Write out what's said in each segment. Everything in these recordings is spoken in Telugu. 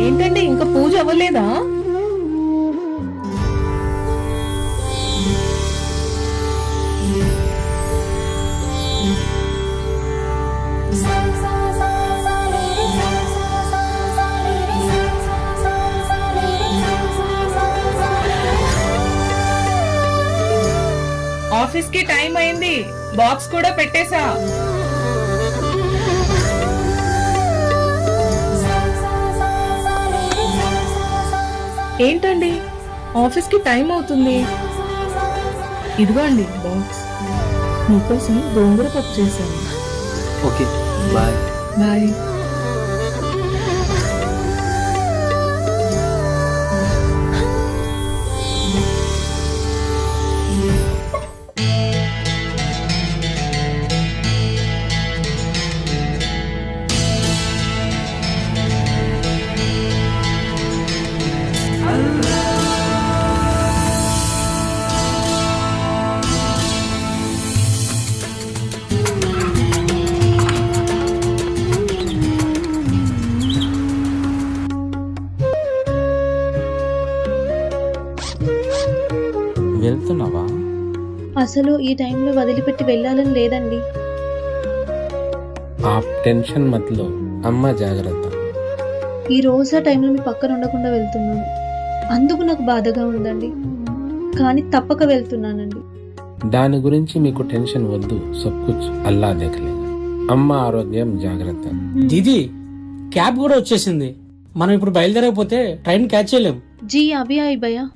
ఏంటండి ఇంకా పూజ అవ్వలేదా? ఆఫీస్ కి టైం అయింది, బాక్స్ కూడా పెట్టేశా. ఏంటండి ఆఫీస్ కి టైం అవుతుంది. ఇదిగోండి బాక్స్, మీకోసం గోంగూర పప్పు చేశాను. Okay, bye. బాయ్. వెళ్తున్నావా? అసలు ఈ టైంలో వదిలిపెట్టి వెళ్ళాలని లేదండి. आप टेंशन मत लो, అమ్మా జాగ్రత్త. ఈ రోజు ఆ టైంలో మీ పక్కన ఉండకుండా వెళ్తున్నాను, అందుకు నాకు బాధగా ఉందండి. కానీ తప్పక వెళ్తున్నానండి. దాని గురించి మీకు టెన్షన్ వద్దు, సబ్ కుచ్ అల్లా దేఖలేగా. అమ్మ ఆరోగ్యం జాగ్రత్త. దీది, క్యాబ్ కూడా వచ్చేసింది. మనం ఇప్పుడు బయలుదేరకపోతే ట్రైన్ క్యాచ్ చేయలేం. జీ అభి ఆయి భయ్యా.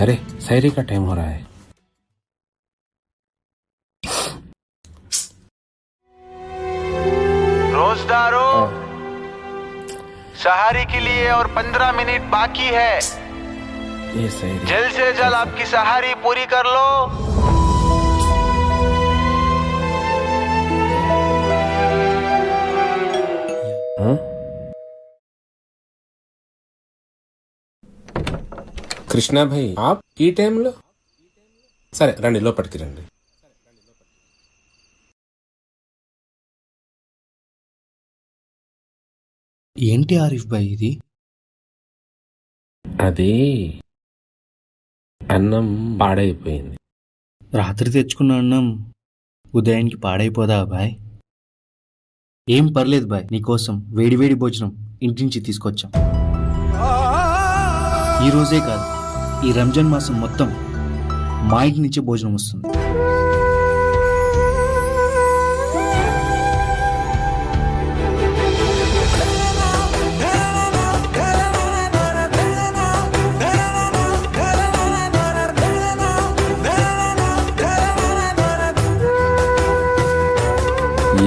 अरे सैरी का टाइम हो रहा है. रोजदारों, सहारी के लिए और 15 मिनट बाकी है. ये सैरी जल्द से जल्द आपकी सहारी पूरी कर लो. हाँ? కృష్ణ భాయ్, ఆప్ ఈ టైంలో? సరే రండి, లోపలికి రండి. ఏంటి ఆరిఫ్ భాయ్ ఇది? అది అన్నం పాడైపోయింది. రాత్రి తెచ్చుకున్న అన్నం ఉదయానికి పాడైపోదా బాయ్? ఏం పర్లేదు బాయ్, నీకోసం వేడివేడి భోజనం ఇంటి నుంచి తీసుకొచ్చాం. ఈ రోజే కాదు, ఈ రంజాన్ మాసం మొత్తం మా ఇంటి నుంచే భోజనం వస్తుంది.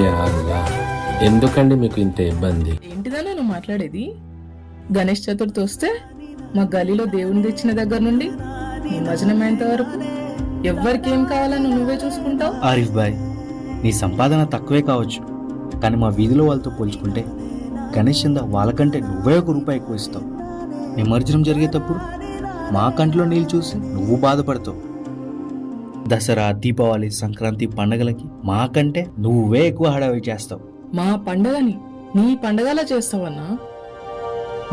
యా అల్లా, ఎందుకండి మీకు ఇంత ఇబ్బంది? ఏంటిదా నేను మాట్లాడేది? గణేష్ చతుర్థి వస్తే మా గలీలో దేవుని తెచ్చిన దగ్గర నుండి నిమజ్జనమైనంత వరకు ఎవ్వరికి ఏం కావాలని నువ్వే చూసుకుంటావు. ఆరిఫ్ బాయ్, నీ సంపాదన తక్కువే కావచ్చు, కానీ మా వీధిలో వాళ్ళతో పోల్చుకుంటే గణేష్ చంద వాళ్ళకంటే నువ్వే ₹1 ఎక్కువ ఇస్తావు. నిమజ్జనం జరిగేటప్పుడు మా కంట్లో నీళ్ళు చూసి నువ్వు బాధపడతావు. దసరా, దీపావళి, సంక్రాంతి పండగలకి మాకంటే నువ్వే ఎక్కువ హడావిడి చేస్తావు. మా పండగని నీ పండగలా చేస్తావన్నా?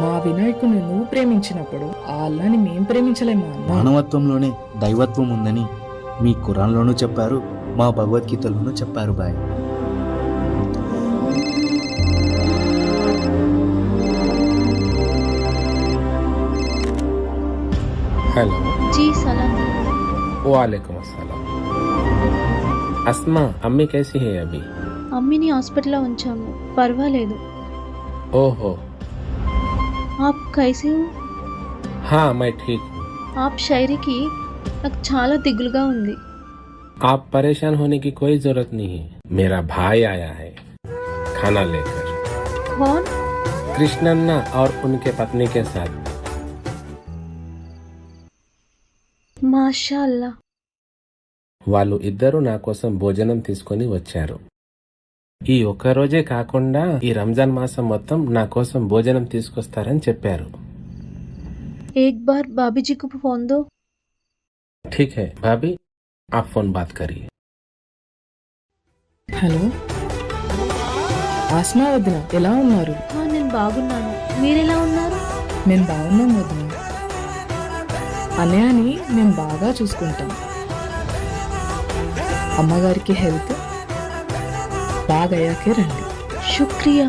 మా వినాయకుని నువ్వు ప్రేమించినప్పుడు ఆ అల్లాని మేం ప్రేమించలేమా అన్నా? మానవత్వంలోనే దైవత్వం ఉందని మీ ఖురాన్లోనూ చెప్పారు, మా భగవద్గీతలోనూ చెప్పారు బాయ్. हेलो जी सलाम. वालेकुम अस्सलाम. अस्मा, अम्मी कैसी है अभी? అమ్మిని హాస్పిటల్లో ఉంచాము, పర్వాలేదు. ओहो, ఆప్ కైసే హో? हाँ मैं ठीक हूँ. ఆప్ షైరీకి నాకు చాలా దిగులుగా ఉంది. आप परेशान होने की कोई जरूरत नहीं है. मेरा भाई आया है खाना लेकर. कौन? कृष्णन्ना और उनके पत्नी के साथ. మాషా అల్లా. వాళ్ళు ఇద్దరు నా కోసం భోజనం తీసుకొని వచ్చారు. ఈ ఒక్క రోజే కాకుండా ఈ రంజాన్ మాసం మొత్తం నా కోసం భోజనం తీసుకొస్తారని చెప్పారు. ఏక్ బార్ బాబీజీ కు ఫోన్ దో. ठीक है भाभी, आप फोन बात करिए. హలో ఆస్మా వదిన, ఎలా ఉన్నారు? నేను బాగున్నాను, మీరెలా ఉన్నారు? మేము బాగున్నాం వదిన. అన్నయ్యని మేము బాగా చూసుకుంటాం. అమ్మగారికి హెల్త్ బాగా అయ్యాకే రండి. శుక్రియా.